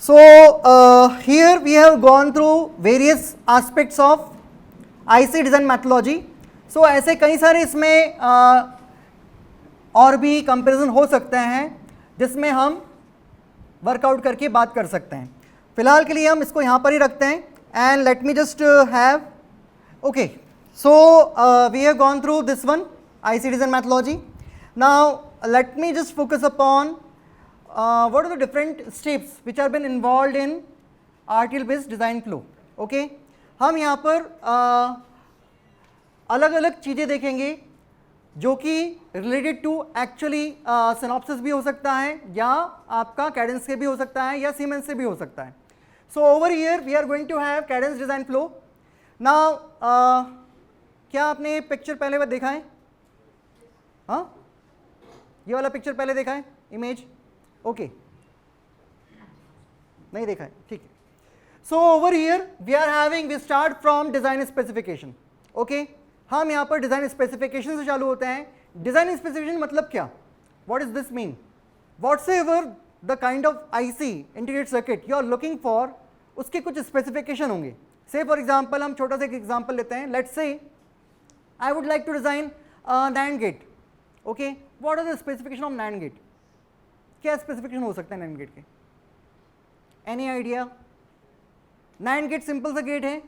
So here we have gone through various aspects of IC design methodology. So ऐसे कई सारे इसमें और भी कंपैरिजन हो सकते हैं जिसमें हम वर्कआउट करके बात कर सकते हैं. फिलहाल के लिए हम इसको यहाँ पर ही रखते हैं. And let me just have okay. So we have gone through this one IC design methodology. Now let me just focus upon what are the different steps which have been involved in RTL based design flow. Okay, हम यहाँ पर अलग अलग चीज़ें देखेंगे जो कि related to actually synopsis भी हो सकता है या आपका कैडेंस से भी हो सकता है या सीमेंस से भी हो सकता है. So over here we are going to have Cadence design flow. Now क्या आपने पिक्चर पहले बार देखा है? हाँ, ये वाला पिक्चर पहले देखा है, इमेज? ओके, नहीं देखा है, ठीक है. So over here we are having, we start from design specification. Okay, हम यहाँ पर डिजाइन स्पेसिफिकेशन से चालू होते हैं. डिजाइन स्पेसिफिकेशन मतलब क्या? What is this mean? Whatsoever the kind of IC integrated circuit you are looking for, उसके कुछ स्पेसिफिकेशन होंगे. से फॉर एग्जांपल हम छोटा सा एक एग्जांपल लेते हैं. Let's say I would like to design NAND gate. Okay, what are the specification of NAND gate? क्या स्पेसिफिकेशन हो सकता है NAND गेट के? Any idea? NAND gate simple सा गेट है,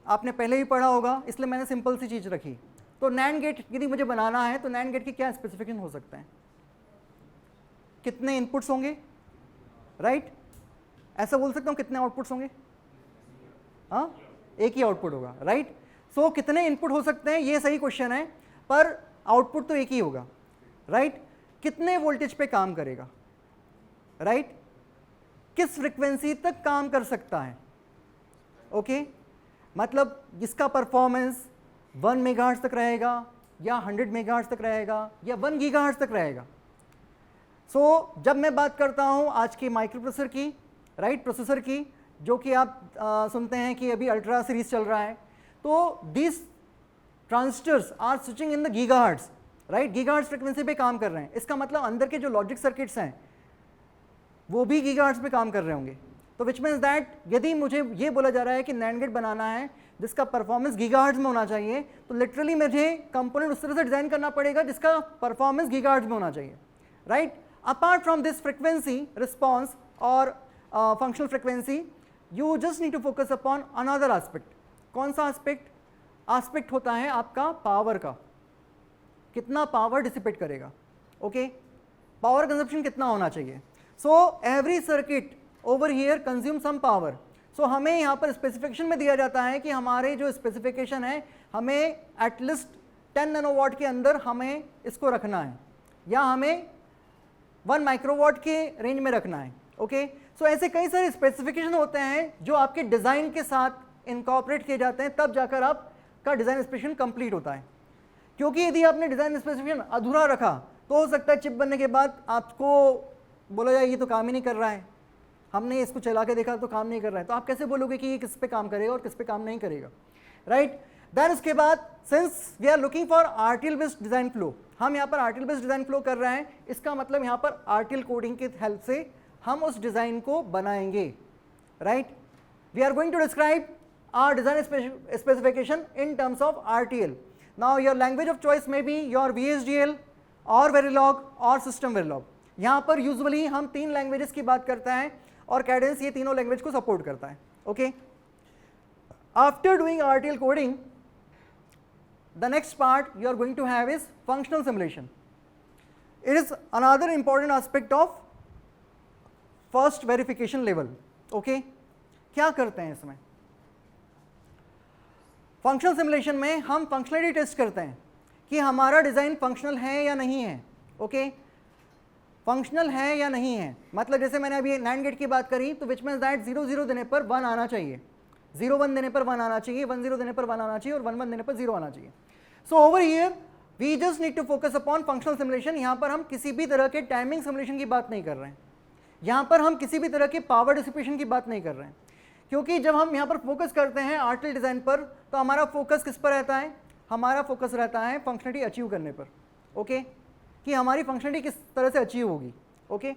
आपने पहले ही पढ़ा होगा, इसलिए मैंने सिंपल सी चीज़ रखी. तो NAND गेट यदि मुझे बनाना है तो NAND गेट की क्या स्पेसिफिकेशन हो सकता है? कितने इनपुट्स होंगे, राइट? ऐसा बोल सकता हूँ कितने आउटपुट्स होंगे? हाँ, एक ही आउटपुट होगा, राइट? सो कितने इनपुट हो सकते हैं ये सही क्वेश्चन है, पर आउटपुट तो एक ही होगा, राइट? कितने वोल्टेज पे काम करेगा, राइट? किस फ्रिक्वेंसी तक काम कर सकता है? ओके, मतलब इसका परफॉर्मेंस 1 मेगाहर्ट्ज तक रहेगा या 100 मेगाहर्ट्ज तक रहेगा या 1 गीगाहर्ट्ज तक रहेगा. सो जब मैं बात करता हूँ आज के माइक्रो प्रोसेसर की, राइट, प्रोसेसर की, जो कि आप सुनते हैं कि अभी अल्ट्रा सीरीज चल रहा है, तो this transistors are switching in the gigahertz, right? Gigahertz frequency पे काम कर रहे हैं. इसका मतलब अंदर के जो लॉजिक सर्किट्स हैं वो भी गीगाहर्ट्ज पे काम कर रहे होंगे. तो विच मीन्स दैट यदि मुझे ये बोला जा रहा है कि NAND गेट बनाना है जिसका परफॉर्मेंस गीगाहर्ट्ज में होना चाहिए, तो लिटरली मुझे कंपोनेंट उस तरह से डिजाइन करना पड़ेगा जिसका परफॉर्मेंस गीगाहर्ट्ज में होना चाहिए, right? Apart from this frequency response और functional frequency, you just need to focus upon another aspect. कौन सा एस्पेक्ट? एस्पेक्ट होता है आपका पावर का, कितना पावर डिसिपेट करेगा. ओके, पावर कंजप्शन कितना होना चाहिए. So every circuit over here consume some power. So हमें यहाँ पर स्पेसिफिकेशन में दिया जाता है कि हमारे जो स्पेसिफिकेशन है हमें एटलीस्ट 10 नैनोवाट के अंदर हमें इसको रखना है या हमें 1 माइक्रोवाट के रेंज में रखना है. ओके, सो ऐसे कई सारे स्पेसिफिकेशन होते हैं जो आपके डिज़ाइन के साथ इनकॉर्पोरेट किए जाते हैं, तब जाकर आपका डिज़ाइन स्पेसिफिकेशन कंप्लीट होता है. क्योंकि यदि आपने डिज़ाइन स्पेसिफिकेशन अधूरा रखा तो हो सकता है चिप बनने के बाद आपको बोला जाए ये तो काम ही नहीं कर रहा है, हमने इसको चला के देखा तो काम नहीं कर रहा है. तो आप कैसे बोलोगे कि ये किस पे काम करेगा और किस पे काम नहीं करेगा, राइट? देन उसके बाद since we are looking for RTL based design flow, हम यहाँ पर RTL बेस्ड डिज़ाइन फ्लो कर रहे हैं. इसका मतलब यहाँ पर RTL कोडिंग की हेल्प से हम उस डिज़ाइन को बनाएंगे, right? We are going to describe our design specification in terms of RTL. Now your language of choice may be your VHDL और Verilog और System Verilog. यहाँ पर यूजुअली हम 3 लैंग्वेजेस की बात करते हैं और कैडेंस ये तीनों लैंग्वेज को सपोर्ट करता है. Okay, after doing RTL coding, the next part you are going to have is functional simulation. It is another important aspect of first verification level. Okay, क्या करते हैं इसमें? फंक्शनल सिमुलेशन में हम फंक्शनलिटी टेस्ट करते हैं कि हमारा डिज़ाइन फंक्शनल है या नहीं है. ओके, फंक्शनल है या नहीं है, मतलब जैसे मैंने अभी NAND गेट की बात करी तो विच मीन्स दैट 0 0 देने पर 1 आना चाहिए, 0 1 देने पर 1 आना चाहिए, 1 0 देने पर 1 आना चाहिए और 1 1 देने पर 0 आना चाहिए. So over here we just need to focus upon functional simulation. यहाँ पर हम किसी भी तरह के टाइमिंग सिमुलेशन की बात नहीं कर रहे हैं, यहाँ पर हम किसी भी तरह के पावर डिसिपेशन की बात नहीं कर रहे हैं. क्योंकि जब हम यहाँ पर फोकस करते हैं RTL डिज़ाइन पर तो हमारा फोकस किस पर रहता है? हमारा फोकस रहता है फंक्शनलिटी अचीव करने पर. ओके, कि हमारी फंक्शनलिटी किस तरह से अचीव होगी. ओके,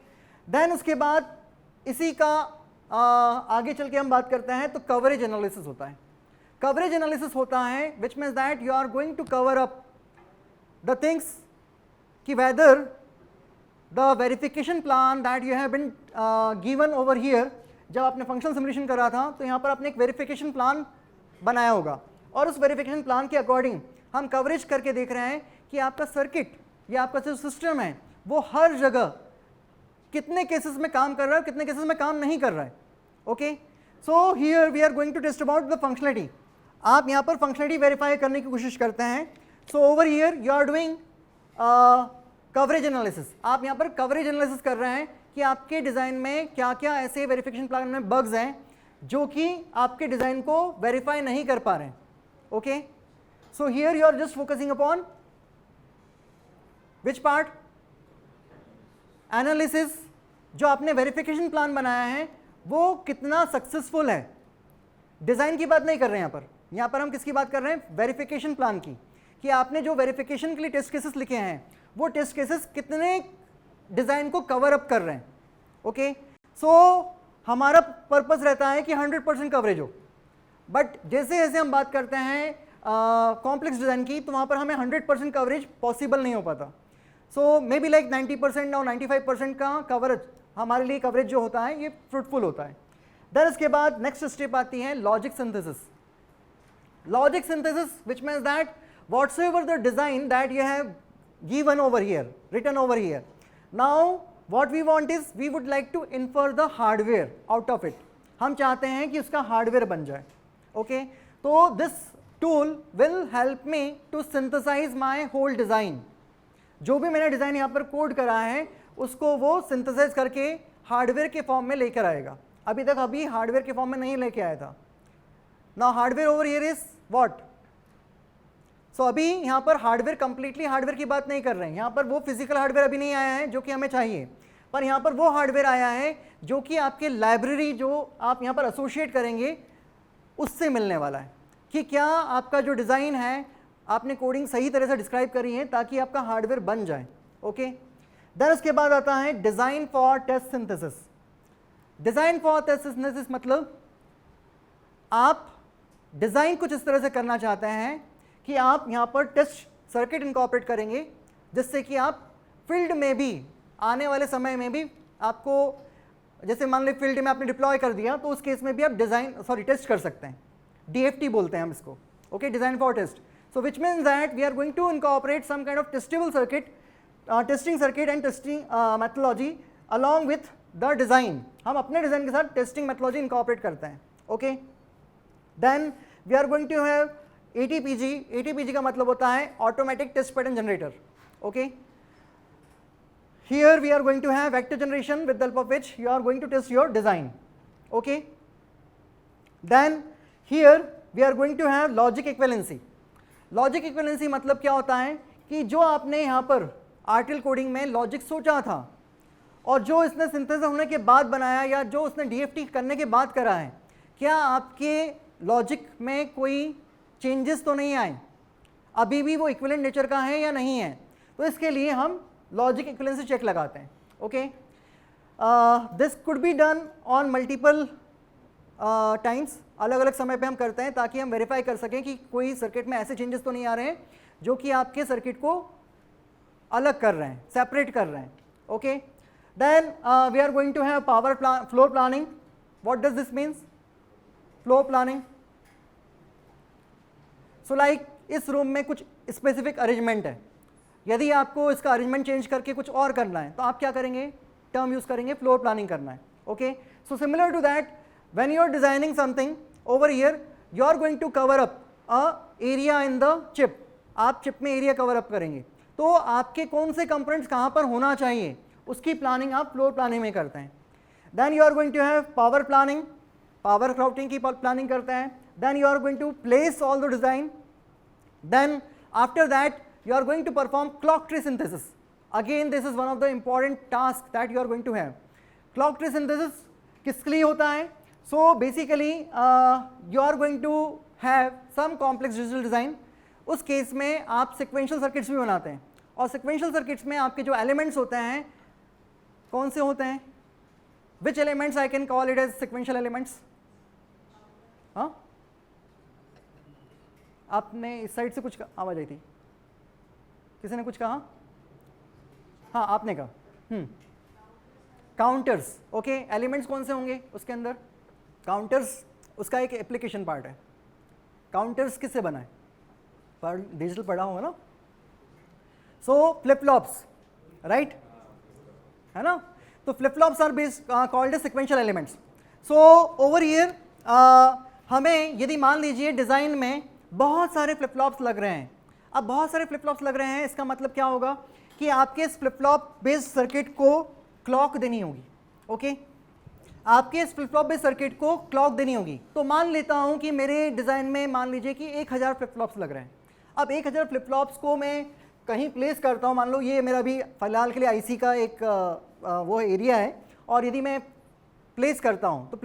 देन उसके बाद इसी का आगे चल के हम बात करते हैं तो कवरेज एनालिसिस होता है. कवरेज एनालिसिस होता है which means that you are going to cover up the things कि whether the verification plan that you have been given over here. जब आपने फंक्शनल सिमुलेशन करा था तो यहाँ पर आपने एक वेरिफिकेशन प्लान बनाया होगा और उस वेरिफिकेशन प्लान के अकॉर्डिंग हम कवरेज करके देख रहे हैं कि आपका सर्किट या आपका जो सिस्टम है वो हर जगह कितने केसेस में काम कर रहा है, कितने केसेस में काम नहीं कर रहा है. Okay, so here we are going to test about the functionality. आप यहाँ पर फंक्शनलिटी वेरीफाई करने की कोशिश करते हैं. So over here you are doing coverage analysis. आप यहाँ पर कवरेज एनालिसिस कर रहे हैं कि आपके डिज़ाइन में क्या क्या ऐसे वेरिफिकेशन प्लान में बग्स हैं जो कि आपके डिज़ाइन को वेरीफाई नहीं कर पा रहे हैं. Okay, so here you are just focusing upon which part? Analysis. जो आपने वेरिफिकेशन प्लान बनाया है वो कितना सक्सेसफुल है. डिज़ाइन की बात नहीं कर रहे हैं यहाँ पर हम किसकी बात कर रहे हैं? वेरिफिकेशन प्लान की. कि आपने जो वेरिफिकेशन के लिए टेस्ट केसेस लिखे हैं वो टेस्ट केसेस कितने डिज़ाइन को कवर अप कर रहे हैं. ओके, सो हमारा पर्पस रहता है कि 100% कवरेज हो. बट जैसे जैसे हम बात करते हैं कॉम्प्लेक्स डिज़ाइन की तो वहाँ पर हमें 100% कवरेज पॉसिबल नहीं हो पाता. सो मे बी लाइक 90% और 95% का कवरेज हमारे लिए कवरेज जो होता है ये फ्रूटफुल होता है. देन इसके बाद नेक्स्ट स्टेप आती है logic synthesis. Logic synthesis which means that whatsoever the design that you have given over here, written over here, now what we want is we would like to infer the hardware out of it. हम चाहते हैं कि उसका hardware बन जाए. Okay, तो this tool will help me to synthesize my whole design. जो भी मैंने डिज़ाइन यहाँ पर कोड करा है उसको वो सिंथेसाइज करके हार्डवेयर के फॉर्म में लेकर आएगा. अभी तक हार्डवेयर के फॉर्म में नहीं लेके आया था. Now hardware over here is what? So अभी यहाँ पर हार्डवेयर कंप्लीटली हार्डवेयर की बात नहीं कर रहे हैं. यहाँ पर वो फिजिकल हार्डवेयर अभी नहीं आया है जो कि हमें चाहिए, पर यहाँ पर वो हार्डवेयर आया है जो कि आपके लाइब्रेरी जो आप यहाँ पर एसोसिएट करेंगे उससे मिलने वाला है. कि क्या आपका जो डिज़ाइन है आपने कोडिंग सही तरह से डिस्क्राइब करी है ताकि आपका हार्डवेयर बन जाए. ओके, देन उसके बाद आता है design for test synthesis. Design for test synthesis मतलब आप डिज़ाइन कुछ इस तरह से करना चाहते हैं कि आप यहाँ पर टेस्ट सर्किट इनकॉर्पोरेट करेंगे जिससे कि आप फील्ड में भी आने वाले समय में भी आपको, जैसे मान लो फील्ड में आपने डिप्लॉय कर दिया तो उस केस में भी आप टेस्ट कर सकते हैं. DFT बोलते हैं हम इसको. Okay, design for test. So which means that we are going to incorporate some kind of testable circuit, testing circuit and testing methodology along with the design. हम अपने डिज़ाइन के साथ टेस्टिंग मेथोडोलॉजी इनकॉर्पोरेट करते हैं. Okay, then we are going to have ATPG. ATPG का मतलब होता है automatic test pattern generator. Okay, here we are going to have vector generation with the help of which you are going to test your design. Okay, then here we are going to have logic equivalency. Logic equivalency मतलब क्या होता है कि जो आपने यहाँ पर RTL coding में लॉजिक सोचा था और जो इसने सिंथेसिस होने के बाद बनाया या जो उसने DFT करने के बाद करा है, क्या आपके लॉजिक में कोई चेंजेस तो नहीं आए, अभी भी वो इक्विवेलेंट नेचर का है या नहीं है. तो इसके लिए हम लॉजिक इक्विवेलेंसी चेक लगाते हैं. Okay, this could be done on multiple times. अलग अलग समय पे हम करते हैं ताकि हम वेरीफाई कर सकें कि कोई सर्किट में ऐसे चेंजेस तो नहीं आ रहे हैं जो कि आपके सर्किट को अलग कर रहे हैं, सेपरेट कर रहे हैं. Okay, then we are going to have power floor planning. What does this means? Floor planning. So like इस रूम में कुछ स्पेसिफिक अरेंजमेंट है, यदि आपको इसका अरेंजमेंट चेंज करके कुछ और करना है तो आप क्या करेंगे? टर्म यूज करेंगे फ्लोर प्लानिंग करना है. Okay, so similar to that when you are designing something over here you are going to cover up a area in the chip. आप चिप में एरिया कवर अप करेंगे तो आपके कौन से कंपोनेंट्स कहाँ पर होना चाहिए उसकी प्लानिंग आप फ्लोर प्लानिंग में करते हैं. Then you are going to have power planning. Power routing की प्लानिंग करते हैं. Then you are going to place all the design. Then after that you are going to perform clock tree synthesis. Again this is one of the important tasks that you are going to have. Clock tree synthesis किसके लिए होता है? So basically you are going to have some complex digital design. उस case में आप sequential circuits भी बनाते हैं और sequential circuits में आपके जो elements होते हैं कौन से होते हैं? Which elements I can call it as sequential elements? हाँ, आपने इस साइड से कुछ आवाज आई थी, किसी ने कुछ कहा? हाँ आपने कहा काउंटर्स। ओके, एलिमेंट्स कौन से होंगे उसके अंदर? काउंटर्स उसका एक एप्लीकेशन पार्ट है। काउंटर्स किससे बना है? पर डिजिटल पढ़ा होगा ना। सो फ्लिप फ्लॉप्स, राइट, है ना? तो flip flops are based called as sequential elements. So over here हमें यदि मान लीजिए डिजाइन में बहुत सारे फ्लिप फ्लॉप्स लग रहे हैं, अब बहुत सारे फ्लिप फ्लॉप्स लग रहे हैं, इसका मतलब क्या होगा कि आपके इस फ्लिप फ्लॉप बेस्ड सर्किट को क्लॉक देनी होगी। ओके, आपके इस फ्लिप फ्लॉप बेस्ड सर्किट को क्लॉक देनी होगी। तो मान लेता हूं कि मेरे डिजाइन में मान लीजिए कि 1000 फ्लिप फ्लॉप्स लग रहे हैं। अब 1000 फ्लिप फ्लॉप्स को मैं कहीं प्लेस करता हूं, मान लो ये मेरा भी फिलहाल के लिए आईसी का एक वो एरिया है, और यदि मैं प्लेस करता हूं तो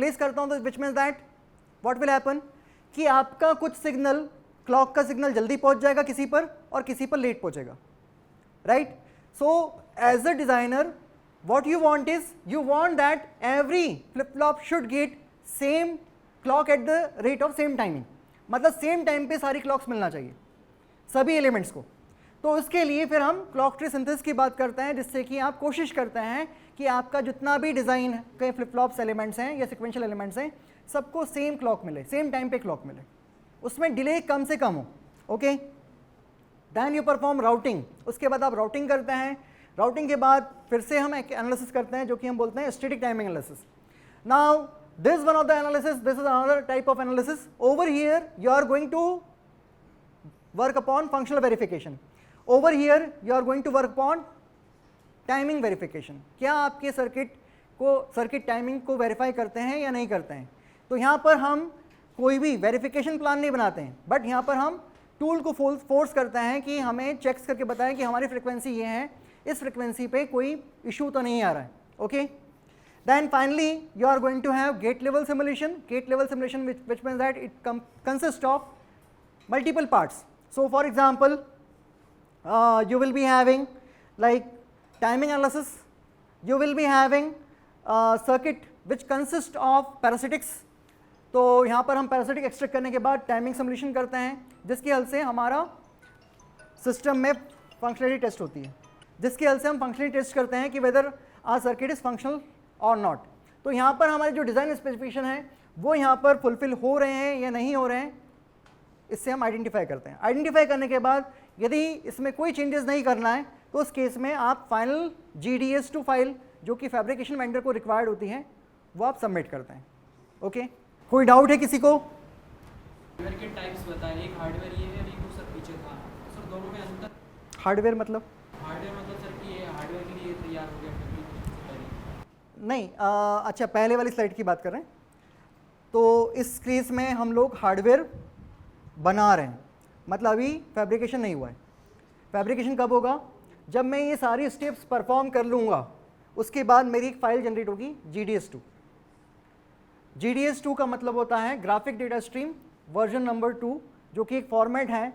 विच means that what will happen कि आपका कुछ सिग्नल, क्लॉक का सिग्नल जल्दी पहुंच जाएगा किसी पर और किसी पर लेट पहुंचेगा, right? So as a designer what you want is, you want that every flip flop should get same clock at the rate of same timing, मतलब सेम टाइम पे सारी क्लॉक्स मिलना चाहिए सभी एलिमेंट्स को। तो उसके लिए फिर हम क्लॉक ट्री सिंथेसिस की बात करते हैं, जिससे कि आप कोशिश करते हैं कि आपका जितना भी डिज़ाइन के फ्लिप फ्लॉप्स एलिमेंट्स हैं या सिक्वेंशियल एलिमेंट्स हैं, सबको सेम क्लॉक मिले, सेम टाइम पे क्लॉक मिले, उसमें डिले कम से कम हो। Okay, then you perform routing. उसके बाद आप राउटिंग करते हैं। राउटिंग के बाद फिर से हम एक एनालिसिस करते हैं जो कि हम बोलते हैं static timing analysis. Now this one of the analysis, this is another type of analysis. Over here you are going to work upon functional verification, over here you are going to work upon timing verification. क्या आपके circuit timing को verify करते हैं या नहीं करते हैं? तो यहाँ पर हम कोई भी वेरिफिकेशन प्लान नहीं बनाते हैं, बट यहाँ पर हम टूल को फोर्स करते हैं कि हमें चेक्स करके बताएं कि हमारी फ्रिक्वेंसी ये है, इस फ्रिक्वेंसी पे कोई इशू तो नहीं आ रहा है। Okay, then finally you are going to have gate level simulation. Gate level simulation which means that it consists of multiple parts. So for example, you will be having like timing analysis, you will be having circuit which consists of parasitics. तो यहाँ पर हम parasitic extract करने के बाद timing simulation करते हैं, जिसकी हेल्प से हमारा सिस्टम में फंक्शनलिटी टेस्ट होती है, जिसकी हेल्प से हम फंक्शनलिटी टेस्ट करते हैं कि whether our circuit is functional और नॉट। तो यहाँ पर हमारे जो डिज़ाइन स्पेसिफिकेशन है वो यहाँ पर फुलफिल हो रहे हैं या नहीं हो रहे हैं, इससे हम आइडेंटिफाई करते हैं। आइडेंटिफाई करने के बाद यदि इसमें कोई चेंजेस नहीं करना है तो उस केस में आप फाइनल GDS2 फाइल जो कि फैब्रिकेशन वेंडर को रिक्वायर्ड होती है वो आप सबमिट करते हैं। ओके, कोई डाउट है किसी को? हार्डवेयर के टाइप्स बताएं, एक हार्डवेयर ये है और एक दूसरा पीछे था सर, दोनों में अंतर? हार्डवेयर मतलब सर कि ये हार्डवेयर के लिए तैयार हो गया नहीं, अच्छा पहले वाली स्लाइड की बात कर रहे हैं। तो इस केस में हम लोग हार्डवेयर बना रहे हैं, मतलब अभी फैब्रिकेशन नहीं हुआ है। फैब्रिकेशन कब होगा? जब मैं ये सारी स्टेप्स परफॉर्म कर लूँगा, उसके बाद मेरी एक फाइल जनरेट होगी GDS2। GDS2 का मतलब होता है graphic data stream version number 2, जो कि एक फॉर्मेट है,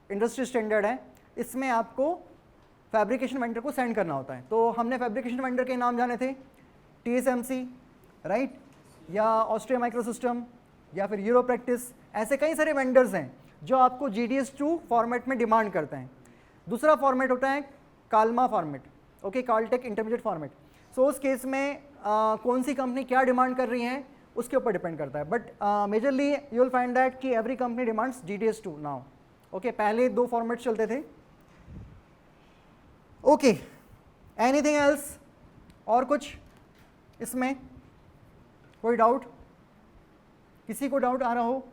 इंडस्ट्री स्टैंडर्ड है। इसमें आपको फैब्रिकेशन वेंडर को सेंड करना होता है। तो हमने फैब्रिकेशन वेंडर के नाम जाने थे, TSMC, राइट, या ऑस्ट्रिया माइक्रोसिस्टम, या फिर यूरो प्रैक्टिस। ऐसे कई सारे वेंडर्स हैं जो आपको GDS2 फॉर्मेट में डिमांड करते हैं। दूसरा फॉर्मेट होता है काल्मा फॉर्मेट, ओके, काल्टेक इंटरमीडिएट फॉर्मेट। सो उस केस में कौन सी कंपनी क्या डिमांड कर रही है उसके ऊपर डिपेंड करता है, but majorly you will find that कि every company demands GDS2 now. Okay, पहले 2 फॉर्मेट्स चलते थे। Okay, anything else? और कुछ इसमें कोई डाउट? किसी को डाउट आ रहा हो?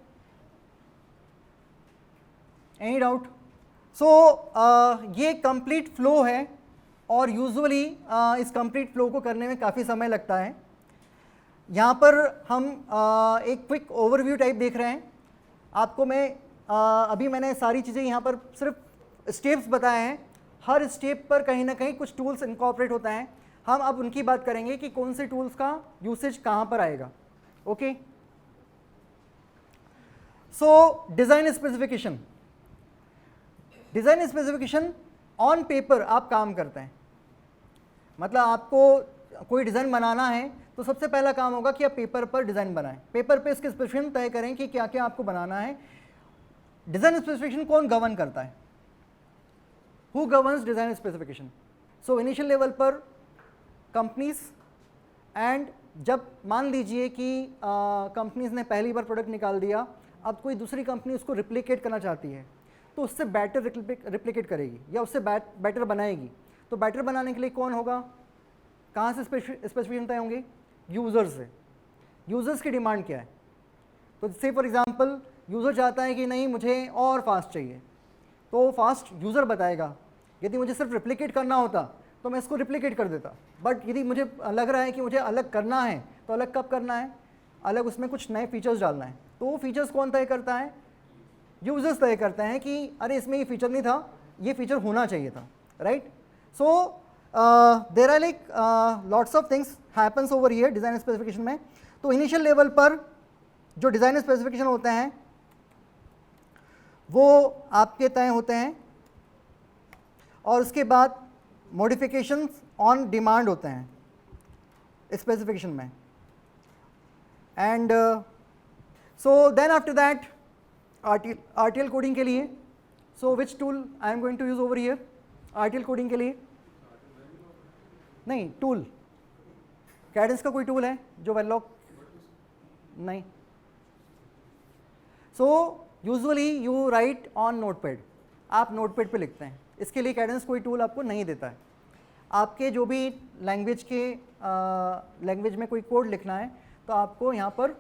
Any doubt? सो ये कंप्लीट फ्लो है और यूजुअली इस कंप्लीट फ्लो को करने में काफ़ी समय लगता है। यहाँ पर हम एक क्विक ओवरव्यू टाइप देख रहे हैं। आपको मैं अभी मैंने सारी चीज़ें यहाँ पर सिर्फ स्टेप्स बताए हैं, हर स्टेप पर कहीं ना कहीं कुछ टूल्स इनकॉर्पोरेट होता है। हम अब उनकी बात करेंगे कि कौन से टूल्स का यूसेज कहाँ पर आएगा। Okay, so design specification. Design specification on paper आप काम करते हैं, मतलब आपको कोई डिज़ाइन बनाना है तो सबसे पहला काम होगा कि आप पेपर पर डिज़ाइन बनाएं, पेपर पे इसके स्पेसिफिकेशन तय करें कि क्या क्या आपको बनाना है। डिज़ाइन स्पेसिफिकेशन कौन गवर्न करता है? Who governs design specification? So initial level पर कंपनीज, एंड जब मान लीजिए कि कंपनीज ने पहली बार प्रोडक्ट निकाल दिया, अब कोई दूसरी कंपनी उसको रिप्लिकेट करना चाहती है तो उससे बेटर रिप्लिकेट करेगी या उससे बेटर बनाएगी। तो बेटर बनाने के लिए कौन होगा? कहाँ से स्पेसिफिकेशन तय होंगे? यूज़र्स से। यूज़र्स की डिमांड क्या है? तो से फॉर एग्जांपल यूज़र चाहता है कि नहीं मुझे और फास्ट चाहिए, तो फास्ट यूज़र बताएगा। यदि मुझे सिर्फ रिप्लिकेट करना होता तो मैं इसको रिप्लिकेट कर देता, बट यदि मुझे लग रहा है कि मुझे अलग करना है तो अलग कब करना है? अलग उसमें कुछ नए फीचर्स डालना है, तो वो फीचर्स कौन तय करता है? यूजर्स तय करते हैं कि अरे इसमें ये फीचर नहीं था, ये फीचर होना चाहिए था, right? So there are like lots of things happens over here design specification में। तो इनिशियल लेवल पर जो डिज़ाइन स्पेसिफिकेशन होते हैं वो आपके तय होते हैं, और उसके बाद मॉडिफिकेशंस ऑन डिमांड होते हैं स्पेसिफिकेशन में। And so then after that RTL coding के लिए, so which tool I am going to use over here? RTL coding के लिए नहीं, टूल कैडेंस का कोई टूल है जो वेरिलॉग? नहीं। So usually you right on notepad, आप नोटपैड पे लिखते हैं, इसके लिए कैडेंस कोई टूल आपको नहीं देता है। आपके जो भी लैंग्वेज में कोई कोड लिखना है तो आपको यहाँ पर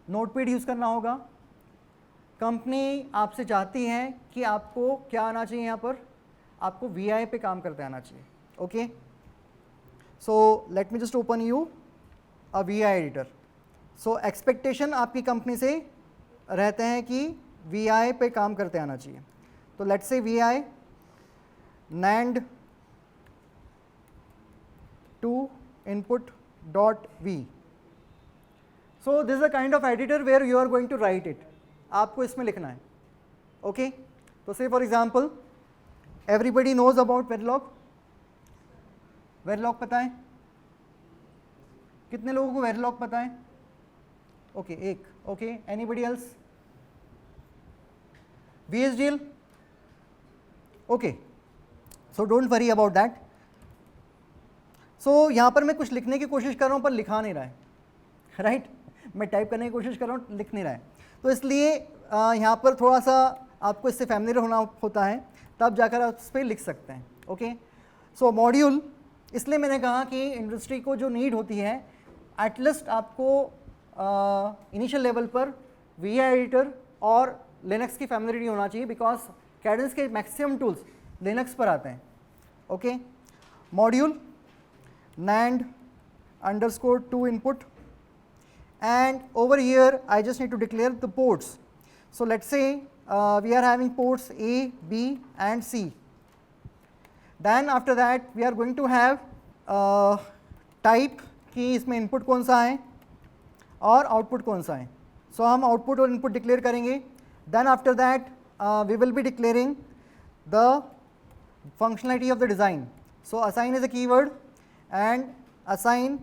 नोटपैड यूज़ करना होगा। कंपनी आपसे चाहती है कि आपको क्या आना चाहिए? यहाँ पर आपको VI पे काम करते आना चाहिए। Okay, so let me just open you a VI editor. So expectation आपकी कंपनी से रहते हैं कि VI पे काम करते आना चाहिए। तो let's say VI NAND to input.v. So this is a kind of editor where you are going to write it. आपको इसमें लिखना है। ओके, तो say for example everybody knows about Verilog. Verilog पता है? कितने लोगों को वेरिलॉग पता है? ओके, एक। Okay, anybody else? VHDL? Okay, so don't worry about that. So यहाँ पर मैं कुछ लिखने की कोशिश कर रहा हूँ पर लिखा नहीं रहा है, राइट? मैं टाइप करने की कोशिश कर रहा हूँ, लिख नहीं रहा है, तो इसलिए यहाँ पर थोड़ा सा आपको इससे फैमिलियर होना होता है, तब जाकर आप इस पर लिख सकते हैं। ओके, सो मॉड्यूल इसलिए मैंने कहा कि इंडस्ट्री को जो नीड होती है, एटलीस्ट आपको इनिशियल लेवल पर VI एडिटर और लिनक्स की फैमिलियरिटी होना चाहिए, बिकॉज कैडेंस के मैक्सिमम टूल्स लिनक्स पर आते हैं। Okay, module NAND underscore to input, and over here I just need to declare the ports. So let's say we are having ports A, B and C. Then after that we are going to have type कि इसमें input कौन सा है और output कौन सा है। सो हम आउटपुट और इनपुट डिक्लेयर करेंगे। Then after that we will be declaring the functionality of the design. So assign is a keyword, and assign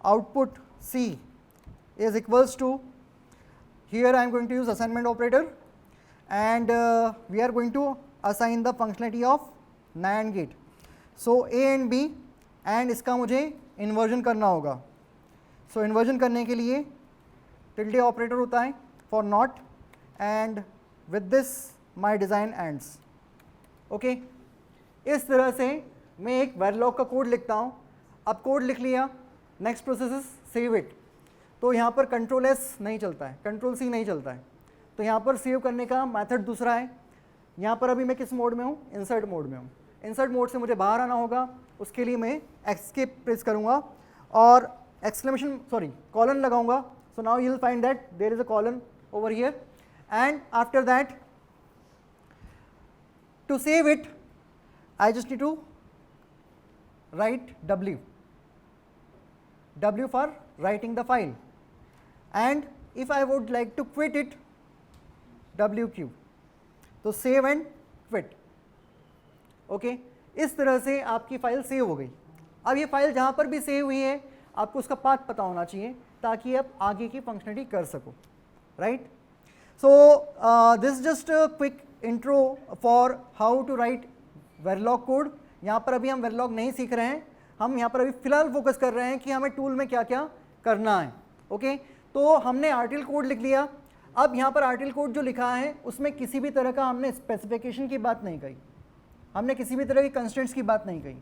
output C is equals to, here I am going to use assignment operator, and we are going to assign the functionality of NAND gate. So A and B, and इसका मुझे inversion करना होगा। So inversion करने के लिए tilde operator होता है for not, and with this my design ends. Okay, इस तरह से मैं एक वेरिलॉग का कोड लिखता हूँ। अब कोड लिख लिया, next process is save it. तो यहाँ पर कंट्रोल एस नहीं चलता है, कंट्रोल सी नहीं चलता है, तो यहाँ पर सेव करने का मेथड दूसरा है। यहाँ पर अभी मैं किस मोड में हूँ? इंसर्ट मोड में हूँ। इंसर्ट मोड से मुझे बाहर आना होगा, उसके लिए मैं एस्केप प्रेस करूँगा और कॉलन लगाऊंगा। So now you will find that there is a colon over here, and after that to save it I just need to write W for writing the file, and if I would like to quit it, WQ. तो save and quit. Okay, इस तरह से आपकी file save हो गई। अब ये file जहाँ पर भी सेव हुई है आपको उसका पाथ पता होना चाहिए ताकि आप आगे की फंक्शनलिटी कर सको, right. So this just quick intro for how to write Verilog code. यहाँ पर अभी हम वेरिलॉग नहीं सीख रहे हैं, हम यहाँ पर अभी फिलहाल फोकस कर रहे हैं कि हमें टूल में क्या क्या करना है। ओके, तो हमने आरटीएल कोड लिख लिया। अब यहाँ पर आरटीएल कोड जो लिखा है उसमें किसी भी तरह का हमने स्पेसिफिकेशन की बात नहीं कही, हमने किसी भी तरह की कंस्ट्रेंट्स की बात नहीं कही।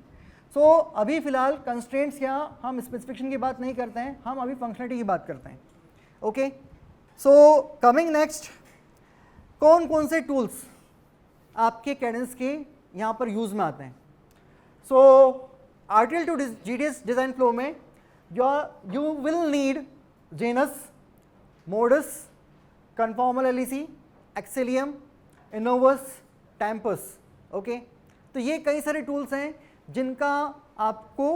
सो अभी फिलहाल कंस्ट्रेंट्स या हम स्पेसिफिकेशन की बात नहीं करते हैं, हम अभी फंक्शनलिटी की बात करते हैं। ओके, सो कमिंग नेक्स्ट, कौन कौन से टूल्स आपके कैडेंस के यहाँ पर यूज़ में आते हैं। So RTL to GDS design flow में you will need Genus, Modus, Conformal LEC, Xcelium, Innovus, Tempus. Okay, तो ये कई सारे टूल्स हैं जिनका आपको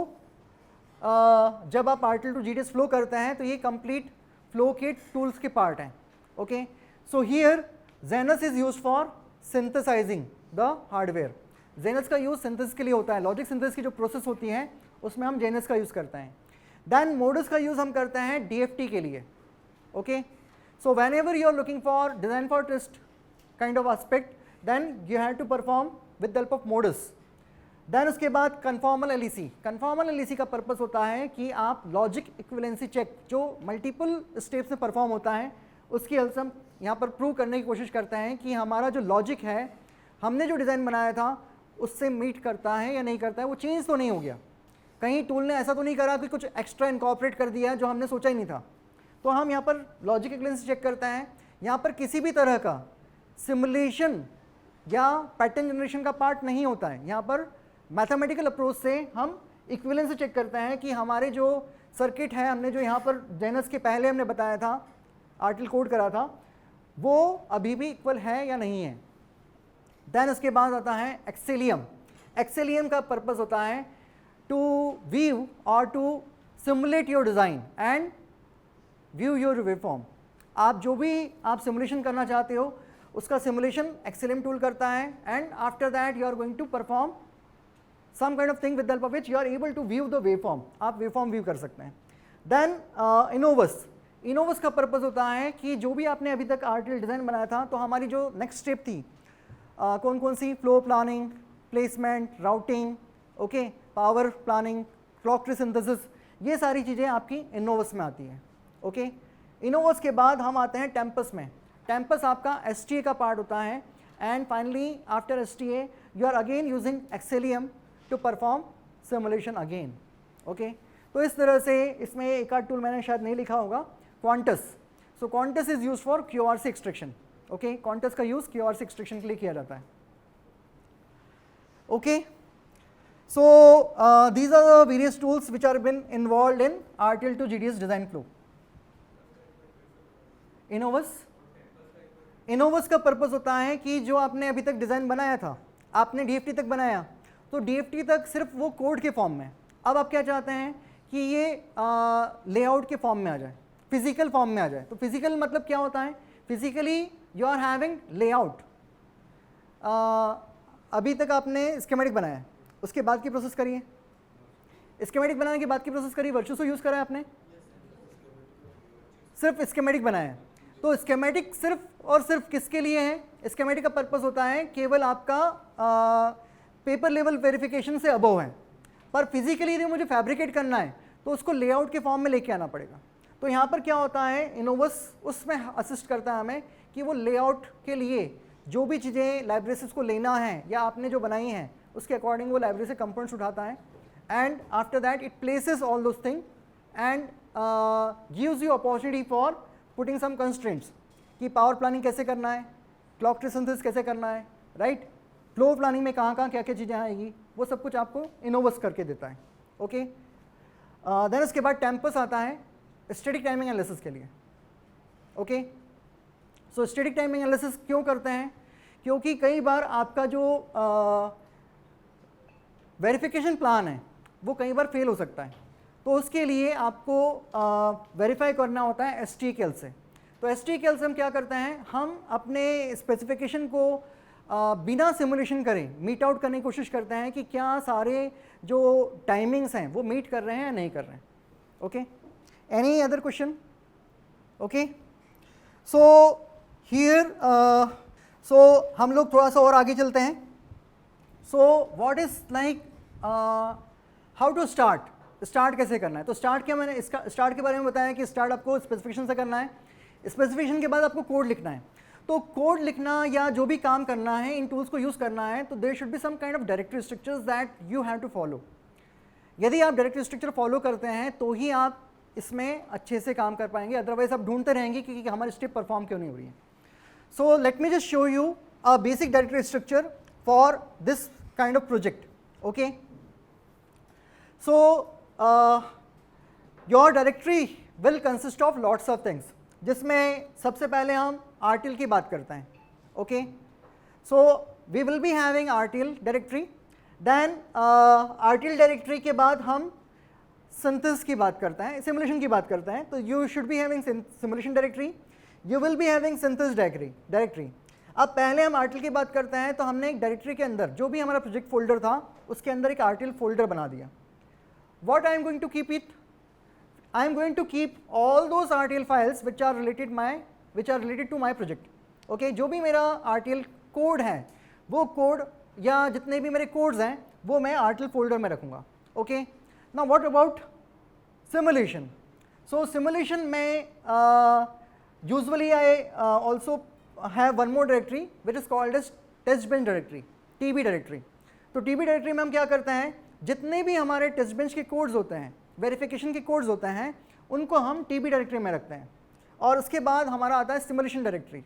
जब आप आरटीएल टू जीडीएस फ्लो करते हैं तो ये कंप्लीट फ्लो के टूल्स के पार्ट हैं। Okay, so here Genus is used for synthesizing the hardware. Genus का यूज़ सिंथेसिस के लिए होता है, लॉजिक सिंथेसिस की जो प्रोसेस होती है उसमें हम जेनस का यूज़ करते हैं। देन मोडस का यूज़ हम करते हैं डीएफटी के लिए। Okay, so whenever you are looking for design for test kind of aspect then you have to perform with the help of Modus. देन उसके बाद कन्फॉर्मल एलईसी। कन्फॉर्मल एलईसी का पर्पस होता है कि आप लॉजिक इक्विवेलेंसी चेक जो multiple steps में परफॉर्म होता है उसकी हेल्प से हम यहाँ पर प्रूव करने की कोशिश करते हैं कि हमारा जो लॉजिक है, हमने जो डिज़ाइन बनाया था उससे मीट करता है या नहीं करता है, वो चेंज तो नहीं हो गया, कहीं टूल ने ऐसा तो नहीं करा कि कुछ एक्स्ट्रा इनकॉर्पोरेट कर दिया जो हमने सोचा ही नहीं था। तो हम यहाँ पर लॉजिक इक्विवेलेंसी चेक करते हैं। यहाँ पर किसी भी तरह का सिमुलेशन या पैटर्न जनरेशन का पार्ट नहीं होता है, यहाँ पर मैथमेटिकल अप्रोच से हम इक्विवेलेंसी चेक करते हैं कि हमारे जो सर्किट है, हमने जो यहाँ पर जेनस के पहले हमने बताया था, आरटीएल कोड करा था, वो अभी भी इक्वल है या नहीं है। देन उसके बाद आता है एक्सेलियम। एक्सेलियम का पर्पस होता है टू व्यू और to simulate your design and view your waveform. आप जो भी आप सिमुलेशन करना चाहते हो उसका सिमुलेशन एक्सेलियम टूल करता है and after that you are going to perform some kind of thing with the help of which you are able to view the waveform, आप waveform view कर सकते हैं। Then इनोवस। इनोवस का पर्पस होता है कि जो भी आपने अभी तक आरटीएल डिज़ाइन बनाया था तो हमारी जो नेक्स्ट स्टेप थी कौन कौन सी, flow planning, placement, routing, okay, power planning, clock tree synthesis, ये सारी चीज़ें आपकी इनोवस में आती हैं। ओके, इनोवस के बाद हम आते हैं टेम्पस में। टेम्पस आपका एसटीए का पार्ट होता है and finally after STA you are again using Xcelium to perform simulation again. Okay, तो इस तरह से इसमें एक आध टूल मैंने शायद नहीं लिखा होगा, Quantus. So Quantus is use for QRC extraction. Okay, Quantus का यूज क्यूआरसी एक्सट्रैक्शन के लिए किया जाता है। Okay, so these are the various tools which are been involved in RTL to GDS design flow. Innovus, Innovus का purpose होता है कि जो आपने अभी तक डिज़ाइन बनाया था, आपने डीएफटी तक बनाया, तो डीएफटी तक सिर्फ वो कोड के फॉर्म में, अब आप क्या चाहते हैं कि ये लेआउट के फॉर्म में आ जाए, फिजिकल फॉर्म में आ जाए। तो फिजिकल मतलब क्या होता है, physically you are having layout. अभी तक आपने स्कीमेटिक बनाया है, उसके बाद की प्रोसेस करिए, स्कीमेटिक बनाने के बाद की प्रोसेस करिए, वर्चुसो यूज़ करा है आपने, सिर्फ स्कीमेटिक बनाया है। तो स्कीमेटिक सिर्फ और सिर्फ किसके लिए है, स्कीमेटिक का पर्पस होता है केवल आपका पेपर लेवल वेरिफिकेशन से अबव है, पर फिजिकली यदि मुझे फैब्रिकेट करना है तो उसको लेआउट के फॉर्म में लेके आना पड़ेगा। तो यहाँ पर क्या होता है, इनोवस उसमें असिस्ट करता है हमें कि वो लेआउट के लिए जो भी चीज़ें लाइब्रेरी को लेना है या आपने जो बनाई हैं उसके अकॉर्डिंग वो लाइब्रेरी से कंपोनेंट्स उठाता है and after that it places all those thing and gives you opportunity for putting some constraints कि पावर प्लानिंग कैसे करना है, क्लॉक ट्री सिंथेसिस कैसे करना है, राइट, फ्लो प्लानिंग में कहाँ कहाँ क्या क्या चीज़ें आएगी, वो सब कुछ आपको इनोवस करके देता है। ओके, देन उसके बाद टेम्पस आता है स्टैटिक टाइमिंग एनालिसिस के लिए। Okay, so static timing analysis क्यों करते हैं, क्योंकि कई बार आपका जो वेरिफिकेशन प्लान है वो कई बार फेल हो सकता है, तो उसके लिए आपको वेरीफाई करना होता है STKL से। तो STKL से हम क्या करते हैं, हम अपने स्पेसिफिकेशन को बिना सिमुलेशन करें मीट आउट करने की कोशिश करते हैं कि क्या सारे जो टाइमिंग्स हैं वो मीट कर रहे हैं या नहीं कर रहे हैं. Okay, any other question? Okay, so here so हम लोग थोड़ा सा और आगे चलते हैं. So what is like how to start कैसे करना है. तो स्टार्ट क्या, मैंने इसका स्टार्ट के बारे में बताया कि स्टार्ट आपको स्पेसिफिकेशन से करना है. स्पेसिफिकेशन के बाद आपको कोड लिखना है. तो कोड लिखना या जो भी काम करना है, इन टूल्स को यूज़ करना है, तो there should be some kind of directory structures that you have to follow. यदि आप डायरेक्टरी स्ट्रक्चर फॉलो करते हैं तो ही आप इसमें अच्छे से काम कर पाएंगे, अदरवाइज आप ढूंढते रहेंगे कि हमारी स्टेप परफॉर्म क्यों नहीं हो रही है. So let me just show you a basic directory structure for this kind of project. Okay, so your directory will consist of lots of things, जिसमें सबसे पहले हम RTL की बात करते हैं. Okay, so we will be having RTL directory. Then RTL directory के बाद हम सिंथेसिस की बात करते हैं, सिमुलेशन की बात करते हैं. तो you should be having simulation directory, you will be having synthesis directory. अब पहले हम RTL की बात करते हैं, तो हमने एक डायरेक्टरी के अंदर जो भी हमारा प्रोजेक्ट फोल्डर था उसके अंदर एक RTL फोल्डर बना दिया. What I am going to keep it, I am going to keep all those RTL files which are related to my project. Okay, जो भी मेरा RTL कोड है वो कोड या जितने भी मेरे कोड्स हैं वो मैं RTL फोल्डर में रखूँगा. Okay, now what about simulation. So simulation में usually I also have one more directory which is called as test bench directory, TB directory. तो TB डायरेक्टरी में हम क्या करते हैं, जितने भी हमारे टेस्ट बेंच के कोड्स होते हैं, वेरिफिकेशन के कोड्स होते हैं, उनको हम TB डायरेक्टरी में रखते हैं. और उसके बाद हमारा आता है सिमुलेशन डायरेक्टरी.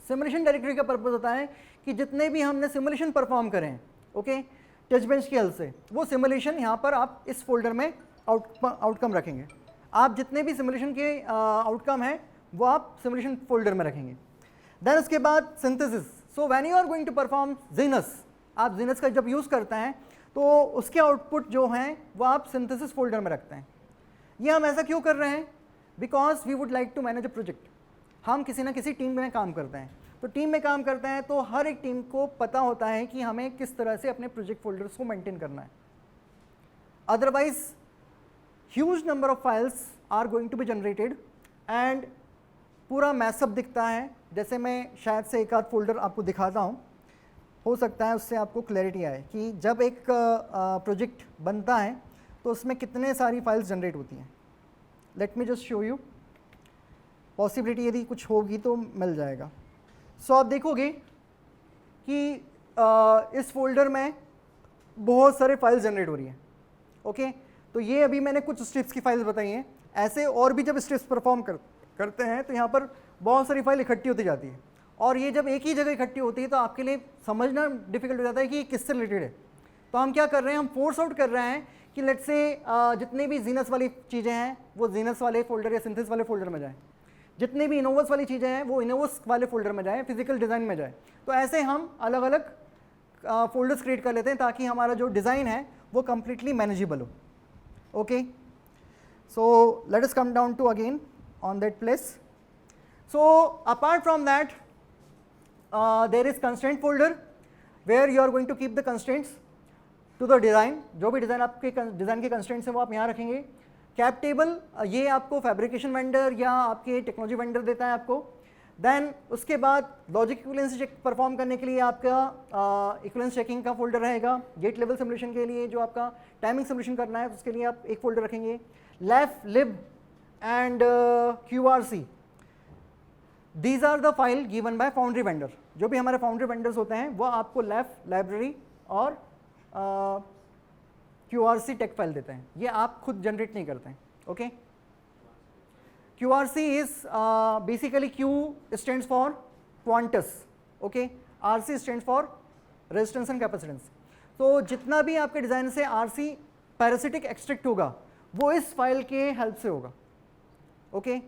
सिमुलेशन डायरेक्टरी का पर्पस होता है कि जितने भी हमने सिमुलेशन परफॉर्म करें, ओके, टेस्ट बेंच की हेल्प से, वो सिमुलेशन यहाँ पर आप इस फोल्डर में आउटकम रखेंगे. आप जितने भी सिमुलेशन के आउटकम हैं वो आप सिमुलेशन फोल्डर में रखेंगे. देन उसके बाद synthesis. So when you are going to perform Genus, आप जीनस का जब यूज़ करते हैं तो उसके आउटपुट जो हैं वो आप सिंथेसिस फोल्डर में रखते हैं. ये हम ऐसा क्यों कर रहे हैं, because we would like to manage a project. हम किसी ना किसी टीम में काम करते हैं, तो टीम में काम करते हैं तो हर एक टीम को पता होता है कि हमें किस तरह से अपने प्रोजेक्ट फोल्डर्स को मेंटेन करना है. Otherwise huge number of files are going to be generated and पूरा मैसअप दिखता है. जैसे मैं शायद से एक आध फोल्डर आपको दिखाता हूँ, हो सकता है उससे आपको क्लैरिटी आए कि जब एक प्रोजेक्ट बनता है तो उसमें कितने सारी फाइल्स जनरेट होती हैं. Late me just show you, possibility यदि कुछ होगी तो मिल जाएगा. सो आप देखोगे कि इस फोल्डर में बहुत सारे फाइल्स जनरेट हो रही हैं. ओके, तो ये अभी मैंने कुछ स्टेप्स की फाइल्स बताई हैं. ऐसे और भी जब स्टेप्स परफॉर्म करते हैं तो यहाँ पर बहुत सारी फाइल इकट्ठी होती जाती है, और ये जब एक ही जगह इकट्ठी होती है तो आपके लिए समझना डिफिकल्ट हो जाता है कि ये किससे रिलेटेड है. तो हम क्या कर रहे हैं, हम फोर्स आउट कर रहे हैं कि लेट्स से जितने भी जीनस वाली चीज़ें हैं वो जीनस वाले फोल्डर या सिंथेसिस वाले फोल्डर में जाएँ, जितने भी इनोवस वाली चीज़ें हैं वो इनोवस वाले फोल्डर में जाएँ, फिजिकल डिज़ाइन में जाए. तो ऐसे हम अलग अलग फोल्डर्स क्रिएट कर लेते हैं ताकि हमारा जो डिज़ाइन है वो कम्प्लीटली मैनेजेबल हो. Okay, so let us come down to again on that place. So apart from that there is constraint folder where you are going to keep the constraints to the design. जो भी design आपके design के constraints हैं वो आप यहाँ रखेंगे. Cap table ये आपको फैब्रिकेशन वेंडर या आपके टेक्नोलॉजी वेंडर देता है आपको. देन उसके बाद लॉजिक इक्विवेलेंस चेक परफॉर्म करने के लिए आपका इक्विवेलेंस चेकिंग का फोल्डर रहेगा. गेट लेवल सिमुलेशन के लिए जो आपका टाइमिंग सिमुलेशन करना है उसके लिए आप एक फोल्डर रखेंगे. LEF, lib and QRC, these are the file given by foundry vendor. जो भी हमारे फाउंड्री वेंडर्स होते हैं वो आपको लेफ, लाइब्रेरी और QRC टेक फाइल देते हैं. ये आप खुद जनरेट नहीं करते हैं. Okay, QRC is basically Q stands for Quantus, okay, RC stands for resistance and capacitance. तो जितना भी आपके डिज़ाइन से RC पैरासिटिक एक्सट्रैक्ट होगा वो इस फाइल के हेल्प से होगा. ओके,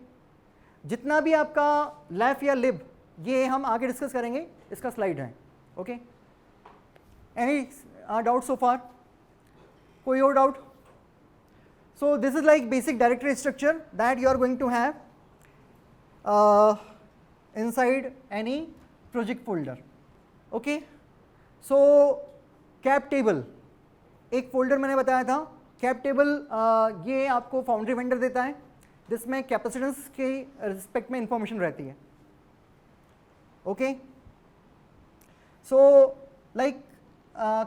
जितना भी आपका लेफ या लिब ये हम आगे डिस्कस करेंगे, इसका स्लाइड है. Okay, any doubt so far, कोई और doubt? So this is like basic directory structure that you are going to have inside any project folder. Okay, so cap table एक फोल्डर मैंने बताया था। कैप टेबल ये आपको foundry vendor देता है, जिसमें कैपेसिटेंस के रिस्पेक्ट में इंफॉर्मेशन रहती है। ओके, सो लाइक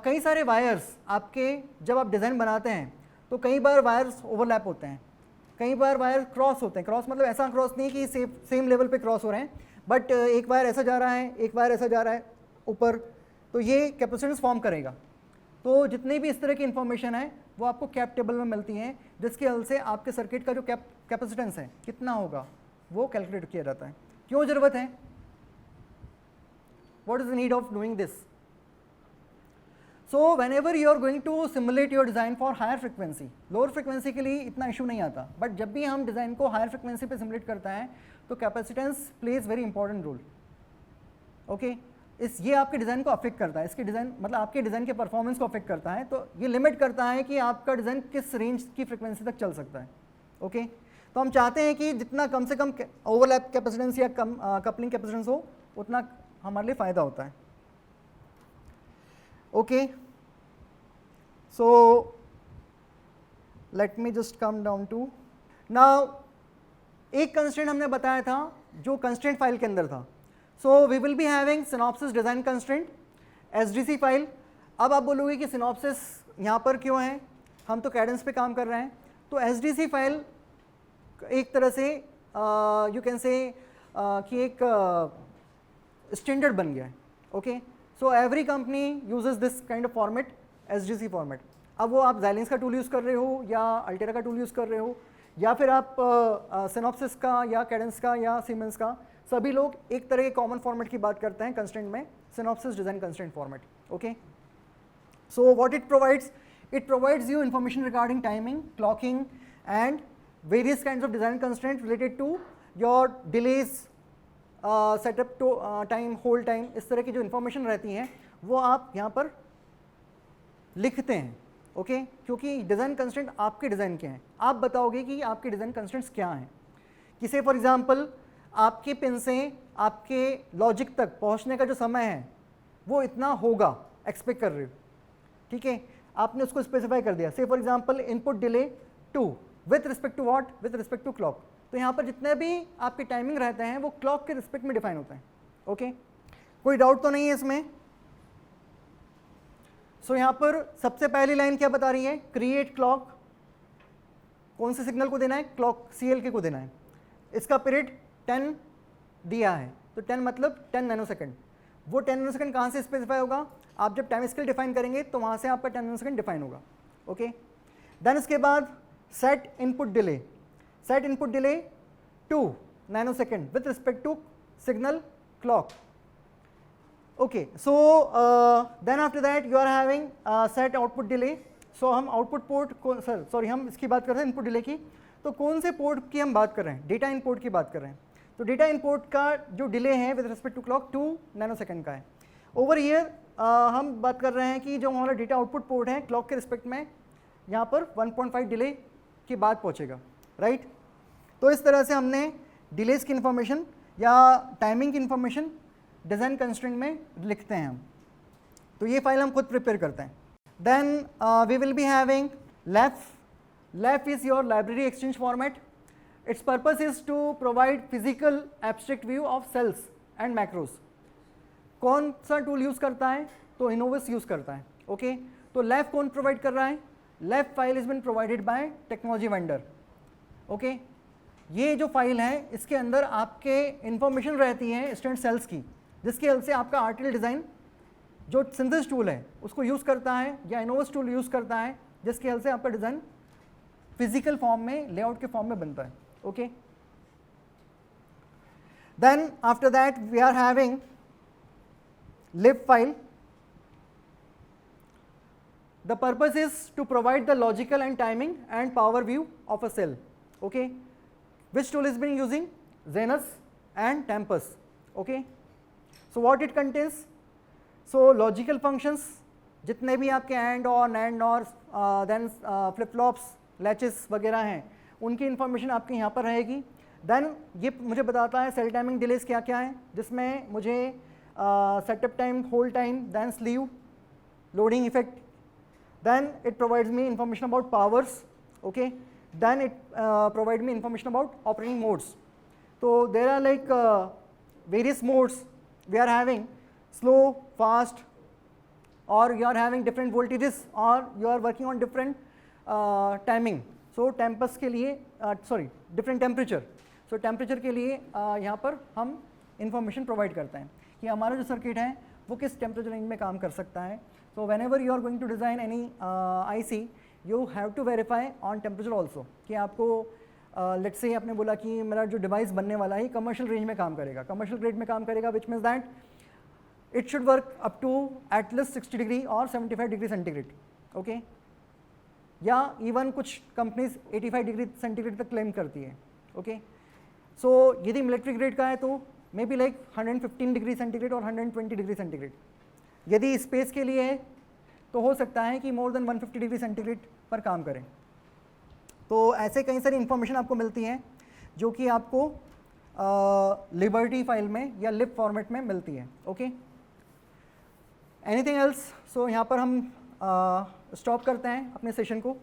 कई सारे वायर्स आपके जब आप डिज़ाइन बनाते हैं तो कई बार वायर्स ओवरलैप होते हैं, कई बार वायर क्रॉस होते हैं। क्रॉस मतलब ऐसा क्रॉस नहीं कि सेम लेवल पे क्रॉस हो रहे हैं, बट एक वायर ऐसा जा रहा है, एक वायर ऐसा जा रहा है ऊपर, तो ये कैपेसिटेंस फॉर्म करेगा। तो जितनी भी इस तरह की इंफॉर्मेशन है वो आपको कैप टेबल में मिलती हैं, जिसके हल से आपके सर्किट का जो कैपेसिटेंस है कितना होगा वो कैलकुलेट किया जाता है। क्यों ज़रूरत है? What is the need of doing this? So whenever you are going to simulate your design for higher frequency, lower frequency के लिए इतना इशू नहीं आता, बट जब भी हम डिज़ाइन को हायर फ्रिक्वेंसी पे सिमुलेट करता है तो capacitance plays very important role. Okay, ये आपके डिज़ाइन को अफेक्ट करता है, इसके डिज़ाइन मतलब आपके डिज़ाइन के परफॉर्मेंस को अफेक्ट करता है। तो ये लिमिट करता है कि आपका डिज़ाइन किस रेंज की फ्रिक्वेंसी तक चल सकता है। ओके, तो हम चाहते हैं कि जितना कम से कम ओवरलैप कैपेसिटेंस या कम कपलिंग कैपेसिटेंस हो उतना हमारे लिए फ़ायदा होता है। Okay, so let me just come down to now, एक कंस्ट्रेंट हमने बताया था जो कंस्ट्रेंट फाइल के अंदर था। So we will be having Synopsys design constraint SDC file. अब आप बोलोगे कि सिनॉप्सिस यहाँ पर क्यों है, हम तो कैडेंस पे काम कर रहे हैं। तो एसडीसी फाइल एक तरह से यू कैन से कि एक स्टैंडर्ड बन गया है। Okay, so every company uses this kind of format, SDC format. अब वो आप Xilinx का टूल यूज़ कर रहे हो या अल्टेरा का टूल यूज़ कर रहे हो या फिर आप सिनॉप्सिस का या कैडेंस का या सीमेंस का, सभी लोग एक तरह के कॉमन फॉर्मेट की बात करते हैं कंस्ट्रेंट में, Synopsys design constraint format. Okay, so what it provides you information regarding timing, clocking and various kinds of design constraint related to your delays, setup to time, hold time, इस तरह की जो information रहती हैं वो आप यहाँ पर लिखते हैं। ओके, क्योंकि डिज़ाइन कंस्ट्रेंट आपके डिज़ाइन के हैं, आप बताओगे कि आपके डिज़ाइन कंस्ट्रेंट्स क्या हैं। किसी फॉर एग्जांपल आपके पिन से आपके लॉजिक तक पहुंचने का जो समय है वो इतना होगा, एक्सपेक्ट कर रहे हो, ठीक है, आपने उसको स्पेसिफाई कर दिया। से for example input delay 2 with respect to what, with respect to clock. तो यहाँ पर जितने भी आपके टाइमिंग रहते हैं वो क्लॉक के रिस्पेक्ट में डिफाइन होते हैं। ओके, कोई डाउट तो नहीं है इसमें? सो यहाँ पर सबसे पहली लाइन क्या बता रही है, क्रिएट क्लॉक, कौन से सिग्नल को देना है, क्लॉक CLK को देना है। इसका पीरियड 10 दिया है, तो 10 मतलब 10 नैनोसेकंड। वो 10 नैनोसेकंड कहाँ से स्पेसिफाई होगा, आप जब टाइम स्केल डिफाइन करेंगे तो वहाँ से आपका 10 नैनोसेकंड डिफाइन होगा। ओके, देन इसके बाद set input delay, set input delay 2 nanosecond with respect to signal clock. Okay, so then after that you are having set output delay. So हम output port को सॉरी हम इसकी बात कर रहे हैं इनपुट डिले की, तो कौन से पोर्ट की हम बात कर रहे हैं, डेटा इनपुट की बात कर रहे हैं। तो डेटा इनपुट का जो डिले है with respect to clock 2 nanosecond का है। ओवर हियर हम बात कर रहे हैं कि जो हमारा डेटा आउटपुट पोर्ट है क्लॉक के रिस्पेक्ट में यहाँ पर 1.5 डिले के बाद पहुँचेगा, राइट। तो इस तरह से हमने डिलेज की इंफॉर्मेशन या टाइमिंग की इंफॉर्मेशन डिज़ाइन कंस्ट्रेंट में लिखते हैं हम। तो ये फाइल हम खुद प्रिपेयर करते हैं। Then we will be having LEF is your library exchange format. Its purpose is to provide physical abstract view of cells and macros. कौन सा टूल यूज़ करता है, तो इनोवस यूज़ करता है। ओके, तो LEF कौन प्रोवाइड कर रहा है, LEF file is been provided by technology vendor. Okay, ये जो फाइल है इसके अंदर आपके इंफॉर्मेशन रहती है स्टैंड सेल्स की, जिसके हेल्प से आपका आर्टिकल डिज़ाइन जो सिंथेसिस टूल है उसको यूज़ करता है या इनोवस टूल यूज़ करता है, जिसके हेल्प से आपका डिज़ाइन फिजिकल फॉर्म में, लेआउट के फॉर्म में बनता है। Okay, then after that we are having lib file. The purpose is to provide the logical and timing and power view of a cell. Okay, which tool is being using, Zenus and Tempus. Okay, so what it contains, so logical functions जितने भी आपके AND और NAND और then flip flops latches वगैरह हैं उनकी information आपके यहाँ पर रहेगी। देन ये मुझे बताता है सेल टाइमिंग डिलेज क्या क्या है, जिसमें मुझे setup time, hold time, then sleeve, loading effect, then it provides me information about powers, okay, then it provides me information about operating modes. So there are like various modes we are having, slow, fast, or you are having different voltages, or you are working on different timing. So tempest के लिए different temperature. So temperature के लिए यहाँ पर हम information provide करते हैं कि हमारा जो circuit है वो किस temperature range में काम कर सकता है. So whenever you are going to design any IC, you have to verify on temperature also कि आपको let's say आपने बोला कि मेरा जो device बनने वाला है commercial range में काम करेगा, commercial grade में काम करेगा, which means that it should work up to at least 60 degree or 75 degree centigrade, okay, या इवन कुछ कंपनीज 85 डिग्री सेंटीग्रेड तक क्लेम करती है, ओके. सो यदि मिलिट्री ग्रेड का है तो may be like 115 degree centigrade और 120 डिग्री सेंटीग्रेड. यदि स्पेस के लिए है तो हो सकता है कि मोर देन 150 डिग्री सेंटीग्रेड पर काम करें. तो ऐसे कई सारी इन्फॉर्मेशन आपको मिलती हैं जो कि आपको लिबर्टी फाइल में या लिब फॉर्मेट में मिलती है, ओके. Anything else? सो यहाँ पर हम स्टॉप करते हैं अपने सेशन को.